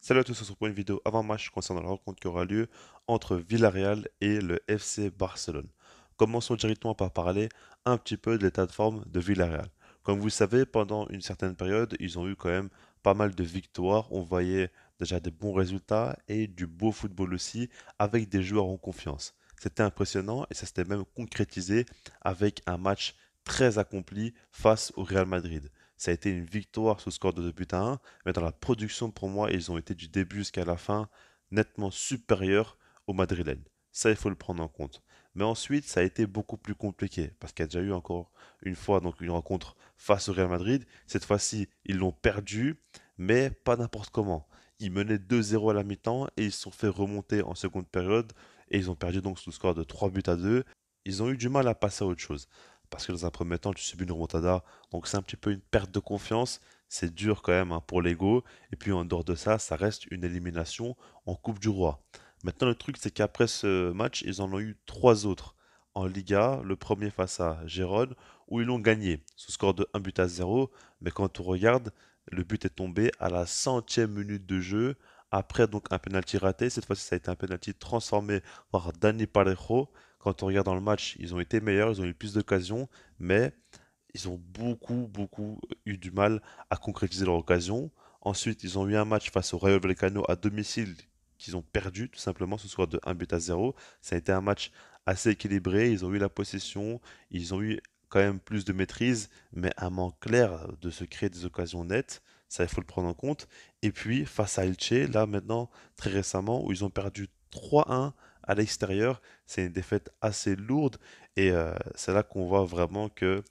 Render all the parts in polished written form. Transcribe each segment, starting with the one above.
Salut à tous, on se retrouve pour une vidéo avant-match concernant la rencontre qui aura lieu entre Villarreal et le FC Barcelone. Commençons directement par parler un petit peu de l'état de forme de Villarreal. Comme vous le savez, pendant une certaine période, ils ont eu quand même pas mal de victoires. On voyait déjà des bons résultats et du beau football aussi avec des joueurs en confiance. C'était impressionnant et ça s'était même concrétisé avec un match très accompli face au Real Madrid. Ça a été une victoire sous score de 2 buts à 1, mais dans la production, pour moi, ils ont été du début jusqu'à la fin nettement supérieurs aux Madrilènes. Ça, il faut le prendre en compte. Mais ensuite, ça a été beaucoup plus compliqué parce qu'il y a déjà eu encore une fois donc une rencontre face au Real Madrid. Cette fois-ci, ils l'ont perdu, mais pas n'importe comment. Ils menaient 2-0 à la mi-temps et ils se sont fait remonter en seconde période et ils ont perdu donc sous le score de 3 buts à 2. Ils ont eu du mal à passer à autre chose parce que dans un premier temps, tu subis une remontada, donc c'est un petit peu une perte de confiance. C'est dur quand même hein, pour l'ego. Et puis en dehors de ça, ça reste une élimination en Coupe du Roi. Maintenant, le truc, c'est qu'après ce match, ils en ont eu trois autres en Liga. Le premier face à Gérone, où ils l'ont gagné, sous score de 1 but à 0. Mais quand on regarde, le but est tombé à la centième minute de jeu. Après donc un penalty raté, cette fois-ci ça a été un penalty transformé par Dani Parejo. Quand on regarde dans le match, ils ont été meilleurs, ils ont eu plus d'occasions, mais ils ont beaucoup eu du mal à concrétiser leur occasion. Ensuite, ils ont eu un match face au Rayo Vallecano à domicile qu'ils ont perdu tout simplement ce soir de 1 but à 0. Ça a été un match assez équilibré, ils ont eu la possession, ils ont eu quand même plus de maîtrise, mais un manque clair de se créer des occasions nettes, ça il faut le prendre en compte. Et puis face à Elche, là maintenant, très récemment, où ils ont perdu 3-1 à l'extérieur, c'est une défaite assez lourde et c'est là qu'on voit vraiment que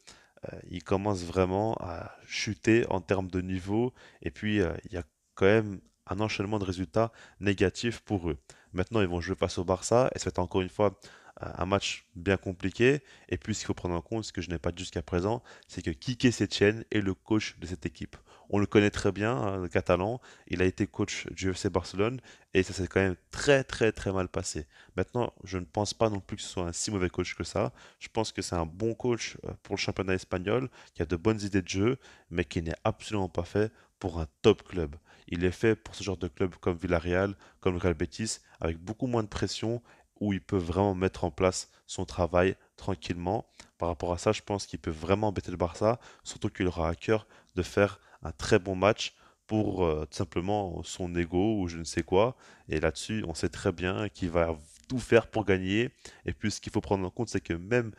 ils commencent vraiment à chuter en termes de niveau et puis il y a quand même un enchaînement de résultats négatifs pour eux. Maintenant, ils vont jouer face au Barça et ça va être encore une fois un match bien compliqué. Et puis, ce qu'il faut prendre en compte, ce que je n'ai pas dit jusqu'à présent, c'est que Quique Setien est le coach de cette équipe. On le connaît très bien, hein, le Catalan. Il a été coach du FC Barcelone et ça s'est quand même très mal passé. Maintenant, je ne pense pas non plus que ce soit un si mauvais coach que ça. Je pense que c'est un bon coach pour le championnat espagnol, qui a de bonnes idées de jeu, mais qui n'est absolument pas fait pour un top club. Il est fait pour ce genre de club comme Villarreal, comme le Real Betis, avec beaucoup moins de pression, où il peut vraiment mettre en place son travail tranquillement. Par rapport à ça, je pense qu'il peut vraiment embêter le Barça, surtout qu'il aura à cœur de faire un très bon match pour tout simplement son ego ou je ne sais quoi. Et là-dessus, on sait très bien qu'il va tout faire pour gagner. Et puis, ce qu'il faut prendre en compte, c'est que même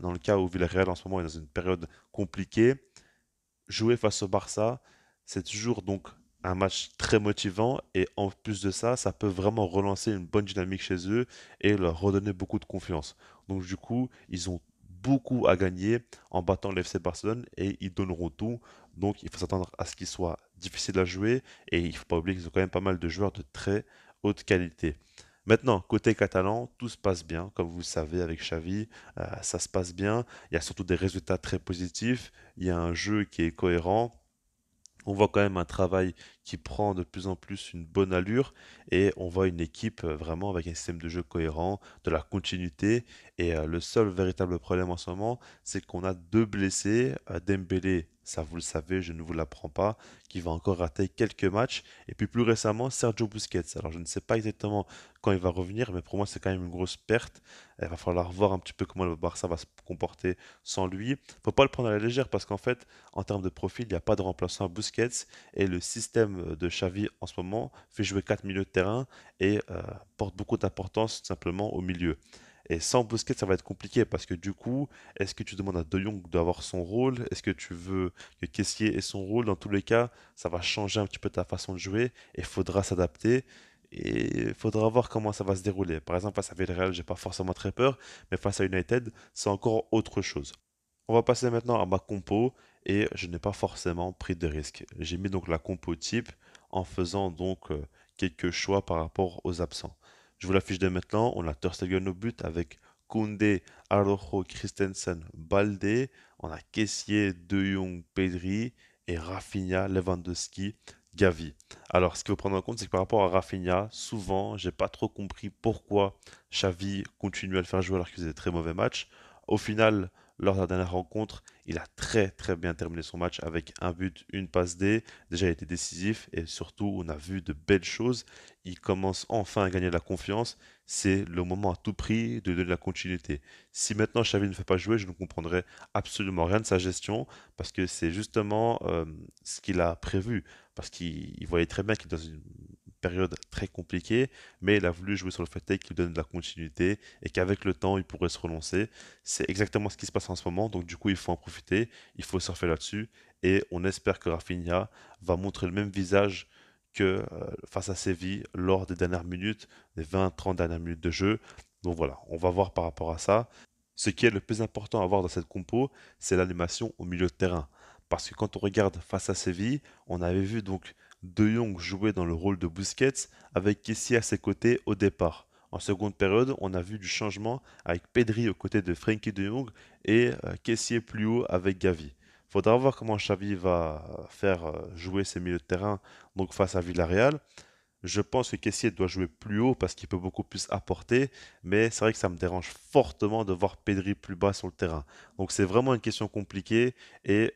dans le cas où Villarreal en ce moment est dans une période compliquée, jouer face au Barça, c'est toujours donc un match très motivant et en plus de ça, ça peut vraiment relancer une bonne dynamique chez eux et leur redonner beaucoup de confiance. Donc du coup, ils ont beaucoup à gagner en battant l'FC Barcelone et ils donneront tout. Donc il faut s'attendre à ce qu'il soit difficile à jouer et il ne faut pas oublier qu'ils ont quand même pas mal de joueurs de très haute qualité. Maintenant, côté catalan, tout se passe bien, comme vous le savez avec Xavi, ça se passe bien. Il y a surtout des résultats très positifs. Il y a un jeu qui est cohérent. On voit quand même un travail qui prend de plus en plus une bonne allure et on voit une équipe vraiment avec un système de jeu cohérent, de la continuité. Et le seul véritable problème en ce moment, c'est qu'on a deux blessés. Dembélé, ça vous le savez, je ne vous l'apprends pas, qui va encore rater quelques matchs. Et puis plus récemment, Sergio Busquets. Alors je ne sais pas exactement quand il va revenir, mais pour moi c'est quand même une grosse perte. Il va falloir voir un petit peu comment le Barça va se comporter sans lui. Faut pas le prendre à la légère parce qu'en fait, en termes de profil, il n'y a pas de remplaçant à Busquets et le système de Xavi en ce moment fait jouer 4 milieux de terrain et porte beaucoup d'importance tout simplement au milieu. Et sans Busquets, ça va être compliqué parce que du coup, est-ce que tu demandes à De Jong d'avoir son rôle? Est-ce que tu veux que Kessié ait son rôle? Dans tous les cas, ça va changer un petit peu ta façon de jouer et il faudra s'adapter. Et il faudra voir comment ça va se dérouler. Par exemple, face à Villarreal, j'ai pas forcément très peur, mais face à United, c'est encore autre chose. On va passer maintenant à ma compo et je n'ai pas forcément pris de risque. J'ai mis donc la compo type en faisant donc quelques choix par rapport aux absents. Je vous l'affiche dès maintenant. On a Ter Stegen au but avec Koundé, Araujo, Christensen, Balde. On a Kessié, De Jong, Pedri et Rafinha, Lewandowski, Gavi. Alors, ce qu'il faut prendre en compte, c'est que par rapport à Rafinha, souvent, j'ai pas trop compris pourquoi Xavi continue à le faire jouer alors qu'il faisait des très mauvais matchs. Au final, lors de la dernière rencontre, il a très très bien terminé son match avec un but, une passe D. Déjà, il a été décisif et surtout, on a vu de belles choses. Il commence enfin à gagner de la confiance. C'est le moment à tout prix de donner la continuité. Si maintenant Xavi ne fait pas jouer, je ne comprendrai absolument rien de sa gestion parce que c'est justement ce qu'il a prévu. Parce qu'il voyait très bien qu'il est dans une période très compliquée, mais il a voulu jouer sur le fait qu'il donne de la continuité et qu'avec le temps, il pourrait se relancer. C'est exactement ce qui se passe en ce moment, donc du coup, il faut en profiter, il faut surfer là-dessus, et on espère que Rafinha va montrer le même visage que face à Séville lors des dernières minutes, des 20-30 dernières minutes de jeu. Donc voilà, on va voir par rapport à ça. Ce qui est le plus important à voir dans cette compo, c'est l'animation au milieu de terrain. Parce que quand on regarde face à Séville, on avait vu donc De Jong jouer dans le rôle de Busquets avec Kessie à ses côtés au départ. En seconde période, on a vu du changement avec Pedri aux côtés de Frenkie de Jong et Kessié plus haut avec Gavi. Faudra voir comment Xavi va faire jouer ses milieux de terrain donc face à Villarreal. Je pense que Kessié doit jouer plus haut parce qu'il peut beaucoup plus apporter, mais c'est vrai que ça me dérange fortement de voir Pedri plus bas sur le terrain. Donc c'est vraiment une question compliquée et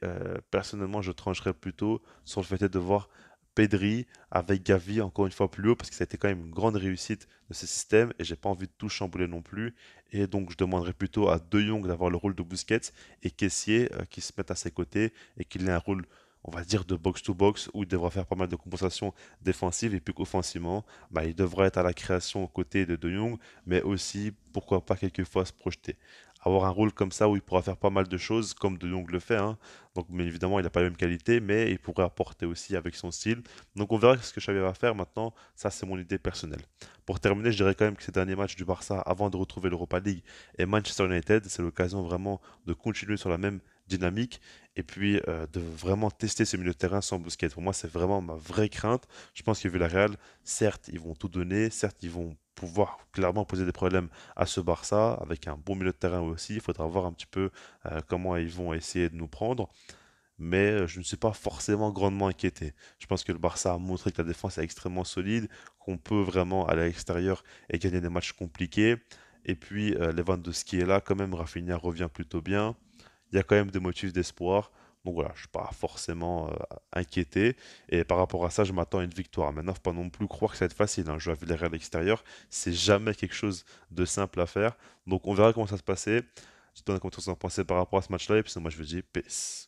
personnellement je trancherais plutôt sur le fait de voir Pedri avec Gavi encore une fois plus haut parce que ça a été quand même une grande réussite de ce système et j'ai pas envie de tout chambouler non plus. Et donc je demanderais plutôt à De Jong d'avoir le rôle de Busquets et Kessié qui se mette à ses côtés et qu'il ait un rôle on va dire de box-to-box où il devra faire pas mal de compensations défensive et puis qu'offensivement, bah, il devra être à la création aux côtés de De Jong, mais aussi, pourquoi pas, quelquefois se projeter. Avoir un rôle comme ça où il pourra faire pas mal de choses, comme De Jong le fait, hein. Donc, bien évidemment, il n'a pas la même qualité, mais il pourrait apporter aussi avec son style. Donc, on verra ce que Xavi va faire maintenant. Ça, c'est mon idée personnelle. Pour terminer, je dirais quand même que ces derniers matchs du Barça, avant de retrouver l'Europa League et Manchester United, c'est l'occasion vraiment de continuer sur la même dynamique et puis de vraiment tester ce milieu de terrain sans Busquets. Pour moi, c'est vraiment ma vraie crainte. Je pense que Villarreal, certes, ils vont tout donner, certes, ils vont pouvoir clairement poser des problèmes à ce Barça, avec un bon milieu de terrain aussi. Il faudra voir un petit peu comment ils vont essayer de nous prendre. Mais je ne suis pas forcément grandement inquiété. Je pense que le Barça a montré que la défense est extrêmement solide, qu'on peut vraiment aller à l'extérieur et gagner des matchs compliqués. Et puis Lewandowski est là, quand même, Rafinha revient plutôt bien. Il y a quand même des motifs d'espoir. Donc voilà, je ne suis pas forcément inquiété. Et par rapport à ça, je m'attends à une victoire. Maintenant, il ne faut pas non plus croire que ça va être facile, hein. Jouer à Villarreal à l'extérieur, c'est jamais quelque chose de simple à faire. Donc on verra comment ça se passer. Je te donne comment tu en pensais par rapport à ce match-là. Et puis moi, je vous dis peace.